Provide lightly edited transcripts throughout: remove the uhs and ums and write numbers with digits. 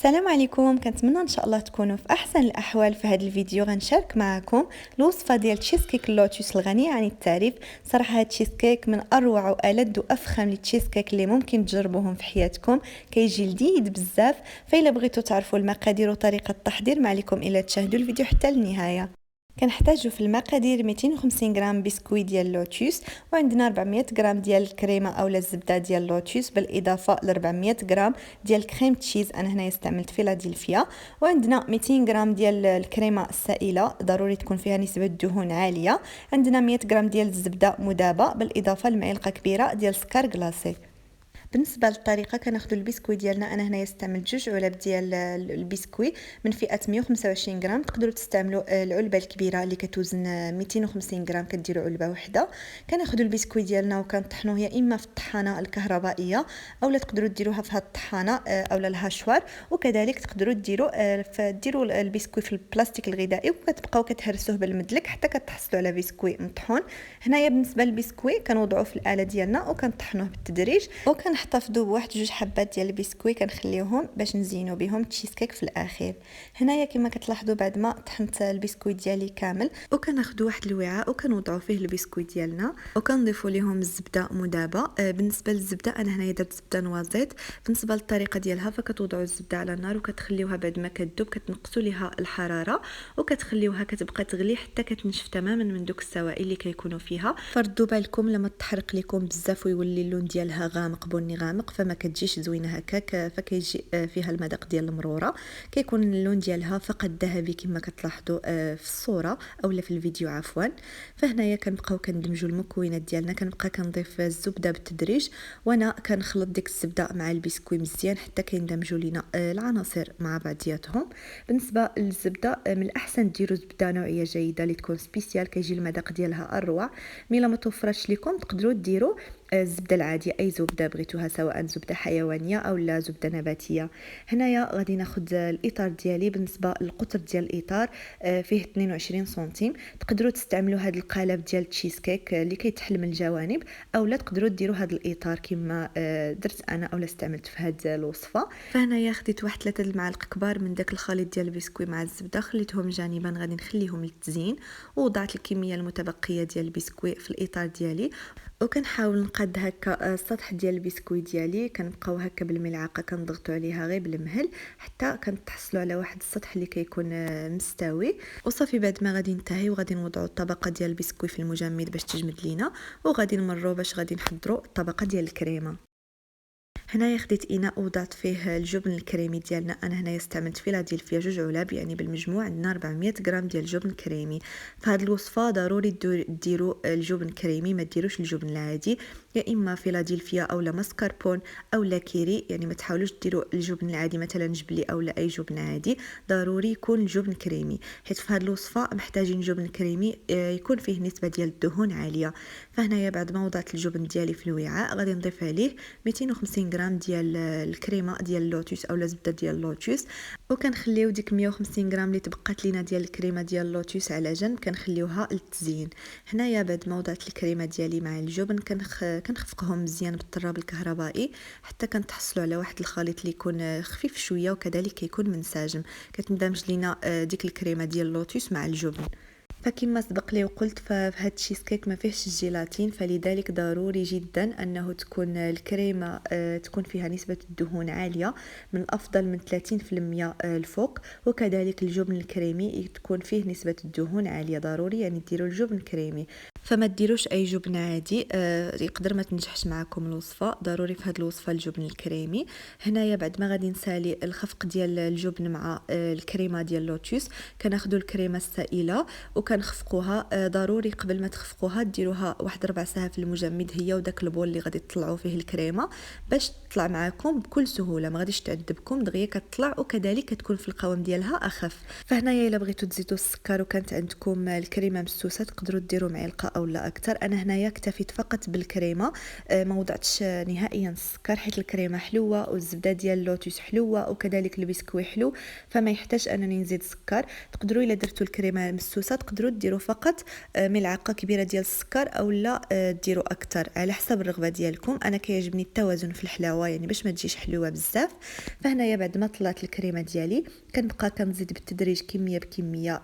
السلام عليكم. كنتمنى ان شاء الله تكونوا في احسن الاحوال. في هذا الفيديو غنشارك معكم الوصفه ديال تشيز كيك اللوتوس الغنيه عن التعريف. صراحه هاد التشيز كيك من اروع والذ وافخم التشيز كيك اللي ممكن تجربوهم في حياتكم، كيجي لذيذ بزاف. فإلا بغيتوا تعرفوا المقادير وطريقه التحضير ما عليكم الا تشاهدوا الفيديو حتى للنهايه. كنحتاجو في المقادير 250 غرام بسكويت ديال اللوتوس، وعندنا 400 غرام ديال الكريمه اولا الزبده ديال اللوتوس، بالاضافه ل 400 غرام ديال كريم تشيز، انا هنايا استعملت فيلادلفيا، وعندنا 200 غرام ديال الكريمه السائله ضروري تكون فيها نسبه دهون عاليه، عندنا 100 غرام ديال الزبده مذابه، بالاضافه لمعلقه كبيره ديال سكر كلاصي. بالنسبه للطريقه كناخذ البسكوي ديالنا، انا هنايا استعملت 2 علب ديال البسكوي من فئه 125 غرام. تقدروا تستعملوا العلبه الكبيره اللي كتوزن 250 غرام، كديروا علبه واحده. كناخذ البسكوي ديالنا وكنطحنوه يا اما في الطحانه الكهربائيه اولا تقدروا ديروها في هاد الطحانه اولا الهاشوار، وكذلك تقدروا ديروا البسكوي في البلاستيك الغذائي وكتبقاو كتهرسوه بالمدلك حتى كتحصلوا على بسكوي مطحون. هنايا بالنسبه للبسكوي كنوضعوه في الاله ديالنا وكنطحنوه بالتدريج، وكنحتفظوا بواحد 2 حبات ديال البسكوي كنخليوهم باش نزينوا بهم التشيز كيك في الاخير. هنايا كما كتلاحظوا بعد ما طحنت البسكوي ديالي كامل، وكناخذوا واحد الوعاء وكنوضعوا فيه البسكوي ديالنا وكنضيفوا لهم الزبده مذابه. بالنسبه للزبده انا هنايا درت زبده نوازيط. بالنسبه للطريقه ديالها فكتوضعوا الزبده على النار وكتخليوها بعد ما كتذوب كتنقصوا ليها الحراره وكتخليوها كتبقى تغلي حتى كتنشف تماما من دوك السوائل اللي كيكونوا فيها. فردوا بالكم لما تحرق لكم بزاف ويولي اللون ديالها غامق بني غامق فما كتجيش زوينه هكاك، فكيجي فيها المذاق ديال المروره، كيكون اللون ديالها فقط ذهبي كما كتلاحظوا في الصوره اولا في الفيديو عفوا. فهنايا كنبقاو كندمجوا المكونات ديالنا، كنبقى كنضيف الزبده بالتدريج وانا كنخلط ديك الزبده مع البسكوي مزيان حتى كيندمجوا لينا العناصر مع بعضياتهم. بالنسبه للزبده من الاحسن ديروا زبده نوعيه جيده اللي تكون سبيسيال، كيجي المذاق ديالها اروع. ملي ما توفرش لكم تقدروا ديروا الزبده العاديه، اي زبده بغيتوها سواء زبده حيوانيه او لا زبده نباتيه. هنايا غادي ناخذ الاطار ديالي. بالنسبه للقطر ديال الاطار فيه 22 سنتيم. تقدروا تستعملوا هذا القالب ديال التشيز كيك اللي كيتحل من الجوانب اولا تقدروا ديروا هذا الاطار كما درت انا اولا استعملت في هذه الوصفه. فهنايا خديت واحد 3 المعالق كبار من داك الخليط ديال البسكوي مع الزبده، خليتهم جانبا غادي نخليهم للتزيين، ووضعت الكميه المتبقيه ديال البسكوي في الاطار ديالي وكنحاول نقاد هكا السطح ديال البسكوي ديالي. كنبقاو هكا بالملعقه كنضغطوا عليها غير بالمهل حتى كنتحصلوا على واحد السطح اللي كيكون مستوي. وصافي بعد ما غادي ننتهي وغادي نوضعوا الطبقه ديال البسكوي في المجمد باش تجمد لينا، وغادي نمروا باش غادي نحضروا الطبقه ديال الكريمه. هنايا خديت اناء وضعت فيه الجبن الكريمي ديالنا، انا هنايا استعملت فيلادلفيا 2 علب، يعني بالمجموع عندنا 400 غرام ديال الجبن الكريمي. في هذه الوصفه ضروري ديروا الجبن الكريمي، ما ديروش الجبن العادي، يا اما فيلادلفيا اولا ماسكربون اولا كيري، يعني ما تحاولوش ديروا الجبن العادي مثلا جبلي اولا اي جبن عادي، ضروري يكون الجبن كريمي، حيت في هذه الوصفه محتاجين جبن كريمي يكون فيه نسبه ديال الدهون عاليه. فهنايا بعد ما وضعت الجبن ديالي في الوعاء غادي نضيف عليه 250 غرام ديال الكريمه ديال اللوتوس اولا زبده ديال اللوتوس، وكنخليو ديك 150 غرام اللي تبقات لينا ديال الكريمه ديال اللوتوس على جنب كنخليوها للتزيين. هنايا بعد ما وضعت الكريمه ديالي مع الجبن كنخفقهم مزيان بالطراب الكهربائي حتى كنتحصلوا على واحد الخليط اللي يكون خفيف شويه وكذلك كيكون منسجم، كتندمج لينا ديك الكريمه ديال اللوتوس مع الجبن. فكما سبق لي وقلت فهاد التشيز كيك ما فيهش الجيلاتين، فلذلك ضروري جدا انه تكون الكريمه تكون فيها نسبه الدهون عاليه، من الافضل من 30% الفوق، وكذلك الجبن الكريمي تكون فيه نسبه الدهون عاليه، ضروري يعني ديروا الجبن الكريمي، فما ديروش اي جبن عادي يقدر ما تنجحش معكم الوصفه، ضروري في هذه الوصفه الجبن الكريمي. هنايا بعد ما غادي نسالي الخفق ديال الجبن مع الكريمه ديال اللوتوس كناخذوا الكريمه السائله وكنخفقوها. ضروري قبل ما تخفقوها ديروها واحد 4 ساعات في المجمد هي وداك البول اللي غادي تطلعوا فيه الكريمه باش تطلع معكم بكل سهوله، ما غاديش تعذبكم دغيا كتطلع، وكذلك كتكون في القوام ديالها اخف. فهنايا الا بغيتوا تزيدوا السكر وكانت عندكم الكريمه مسوسه تقدروا ديروا معلقه او لا اكثر. انا هنايا اكتفيت فقط بالكريمه، ما وضعتش نهائيا السكر، حيت الكريمه حلوه والزبده ديال اللوتوس حلوه وكذلك البسكوي حلو، فما يحتاج انني نزيد السكر. تقدروا الا درتوا الكريمه مسوسه تقدروا ديروا فقط ملعقه كبيره ديال السكر او لا ديروا اكثر على حسب الرغبه ديالكم. انا كيعجبني التوازن في الحلاوه، يعني باش ما تجيش حلوه بزاف. فهنايا بعد ما طلعت الكريمه ديالي كنبقى كنزيد بالتدريج كميه بكميه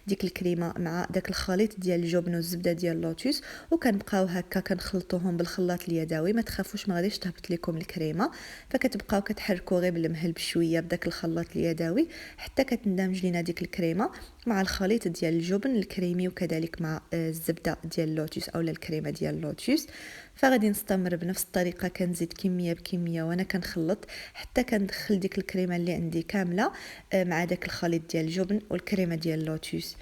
ديك الكريمه مع داك الخليط ديال الجبن والزبده ديال اللوتوس، وكنبقاو هكا كنخلطوهم بالخلاط اليدوي. ما تخافوش ما غاديش تهبط لكم الكريمه، فكتبقاو كتحركوا غير بالمهل بشويه بداك الخلاط اليدوي حتى كتندمج لينا ديك الكريمه مع الخليط ديال الجبن الكريمي وكذلك مع الزبده ديال اللوتوس اولا الكريمه ديال اللوتوس. فغادي نستمر بنفس الطريقه كنزيد كميه بكميه وانا كنخلط حتى كندخل ديك الكريمه اللي عندي كامله مع داك الخليط ديال الجبن والكريمه ديال اللوتوس.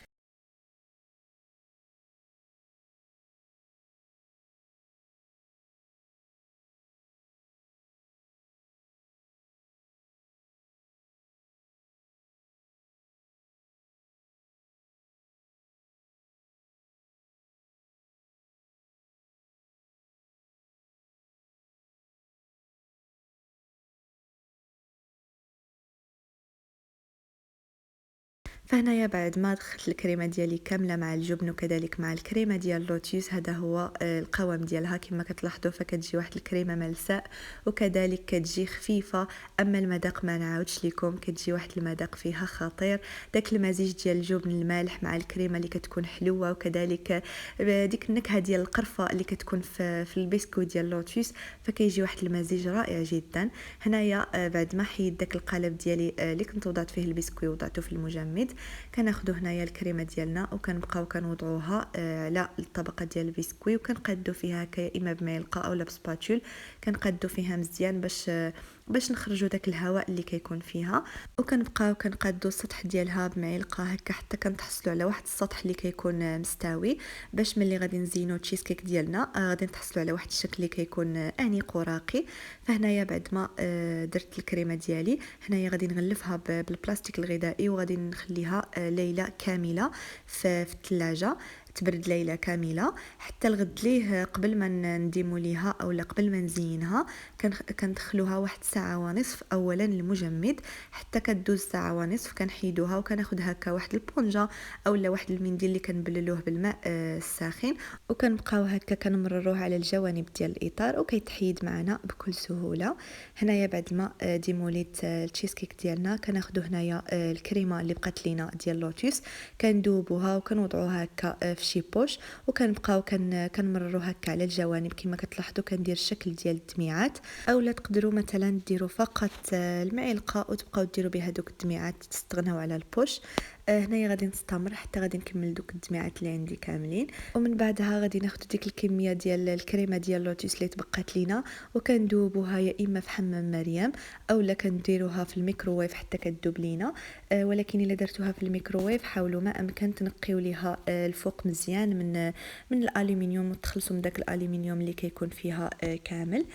فهنايا بعد ما دخلت الكريمه ديالي كامله مع الجبن وكذلك مع الكريمه ديال اللوتوس، هذا هو القوام ديالها كما كتلاحظوا. فكتجي واحد الكريمه ملساء وكذلك كتجي خفيفه. اما المذاق ما نعاودش لكم، كتجي واحد المذاق فيها خطير، داك المزيج ديال الجبن المالح مع الكريمه اللي كتكون حلوه وكذلك ديك النكهه ديال القرفه اللي كتكون في البسكوت ديال اللوتوس، فكيجي واحد المزيج رائع جدا. هنايا بعد ما حيد داك القالب ديالي اللي كنت وضعت فيه البسكوي وضعته في المجمد، كناخذوا هنايا الكريمه ديالنا وكنبقاو كنوضعوها على الطبقه ديال البسكوي وكنقادو فيها يا اما بمعلقه اولا بسباتول. كنقادو فيها مزيان باش نخرجوا داك الهواء اللي كيكون فيها، وكنبقاو كنقادو السطح ديالها بمعلقه هكا حتى كنتحصلوا على واحد السطح اللي كيكون مستوي، باش ملي غادي نزينو التشيز كيك ديالنا غادي نتحصلوا على واحد الشكل اللي كيكون انيق وراقي. فهنايا بعد ما درت الكريمه ديالي، هنايا غادي نغلفها بالبلاستيك الغذائي وغادي نخليها ليله كامله في الثلاجه، تبرد ليله كامله حتى الغد ليه قبل ما نديمو ليها اولا قبل ما نزينها. كندخلوها واحد ساعه ونصف اولا المجمد حتى كدوز ساعه ونصف، كنحيدوها وكناخذ هكا واحد البونجا اولا واحد المنديل اللي كنبللوه بالماء الساخن، وكنبقاو هكا كنمرروه على الجوانب ديال الاطار وكيتحيد معنا بكل سهوله. هنايا بعد ما ديموليت التشيز كيك ديالنا، كناخذوا هنايا الكريمه اللي بقات لينا ديال اللوتوس، كندوبوها وكنوضعوها هكا في شي بوش وكنبقاو كنمرروا هكا على الجوانب كما كتلاحظوا. كندير الشكل ديال الدميعات، اولا تقدروا مثلا ديروا فقط المعلقه وتبقاو ديروا بها دوك الدميعات تستغناو على البوش. هنايا غادي نستمر حتى غادي نكمل دوك الدميعات اللي عندي كاملين، ومن بعدها غادي ناخذ ديك الكميه ديال الكريمه ديال اللوتوس اللي تبقات لينا وكندوبوها يا اما في حمام مريم اولا كنديروها في الميكروويف حتى كتذوب لينا. ولكن الا درتوها في الميكروويف حاولوا ما امكن تنقيو ليها الفوق مزيان من الالومنيوم وتخلصوا من داك الالومنيوم اللي كيكون فيها كامل.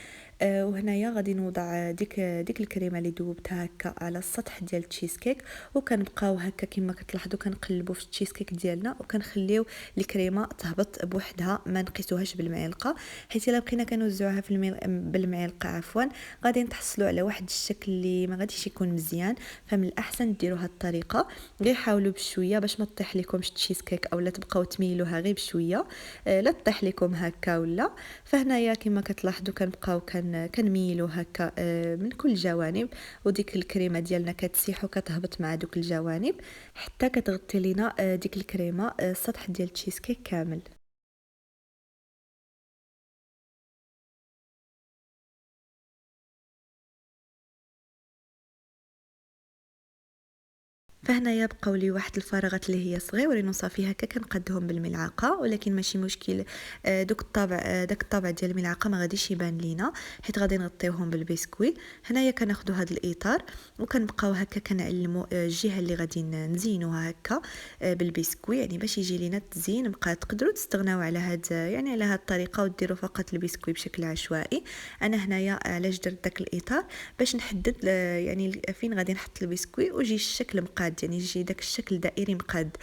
وهنايا غادي نوضع ديك الكريمه اللي ذوبتها هكا على السطح ديال التشيز كيك، وكنبقاو هكا كما كتلاحظوا كنقلبوا في التشيز كيك ديالنا وكنخليو الكريمه تهبط بوحدها، ما نقيسوهاش بالمعلقه، حيت الا بقينا كنوزعوها بالمعلقه عفوا غادي نتحصلوا على واحد الشكل اللي ما غاديش يكون مزيان. فمن الاحسن ديروا هذه الطريقه، غير حاولوا بشويه باش ما تطيح لكمش التشيز كيك اولا تبقاو تميلوها غير بشويه لا تطيح لكم هكا ولا. فهنايا كما كتلاحظوا كنبقاو كنميلو هكا من كل جوانب، وديك الكريمه ديالنا كتسيح وكتهبط مع دوك الجوانب حتى كتغطي لينا ديك الكريمه السطح ديال التشيز كيك كامل. فهنايا بقاو لي واحد الفراغات اللي هي صغيورين وصافي هكا كنقادهم بالملعقه، ولكن ماشي مشكل. داك الطابع ديال الملعقه ما غاديش يبان لينا حيت غادي نغطيوهم بالبسكوي. هنايا كناخذوا هذا الاطار وكنبقاو هكا كنعلموا الجهه اللي غادي نزينوها هكا بالبسكوي، يعني باش يجي لينا التزيين. بقى تقدروا تستغناو على على هاد الطريقه وديروا فقط البسكوي بشكل عشوائي. انا هنايا علاش درت داك الاطار باش نحدد يعني فين غادي نحط البسكوي ويجي الشكل مقاد، يعني يجي داك الشكل دائري مقاد.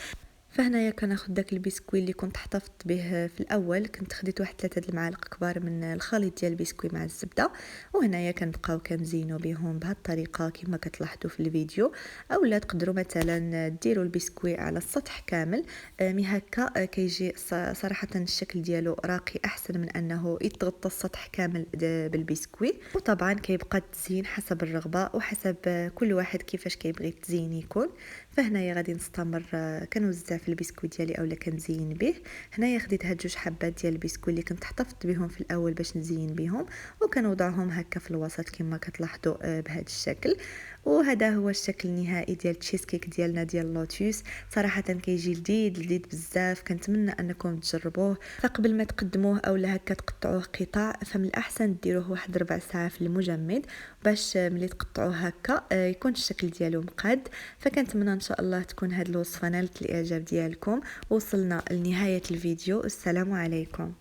فهنايا كناخد داك البسكوي اللي كنت احتفظت به في الاول، كنت خديت واحد 3 المعالق كبار من الخليط ديال البسكوي مع الزبده، وهنايا كنبقاو كنزينو بهم بهذه الطريقه كما كتلاحظوا في الفيديو. اولا تقدروا مثلا ديروا البسكوي على السطح كامل، مي هكا كيجي صراحه الشكل ديالو راقي احسن من انه يتغطى السطح كامل بالبسكوي. وطبعا كيبقى التزيين حسب الرغبه وحسب كل واحد كيفاش كيبغي التزيين يكون. فهنايا غادي نستمر كنوزع في البسكوي ديالي اولا كنزين به. هنايا خديت هاد 2 حبات ديال البسكوي اللي كنت احتفظت بهم في الاول باش نزين بهم، وكنوضعهم هكا في الوسط كما كتلاحظوا بهذا الشكل. وهذا هو الشكل النهائي ديال التشيز كيك ديالنا ديال لوتوس. صراحه كيجي لذيذ بزاف، كنتمنى انكم تجربوه. فقبل ما تقدموه اولا هكا تقطعوه قطع، فمن الاحسن ديروه واحد ربع ساعه في المجمد باش ملي تقطعوه هكا يكون الشكل ديالو مقاد. فكنتمنى ان شاء الله تكون هذه الوصفه نالت الاعجاب ديالكم. وصلنا لنهايه الفيديو، السلام عليكم.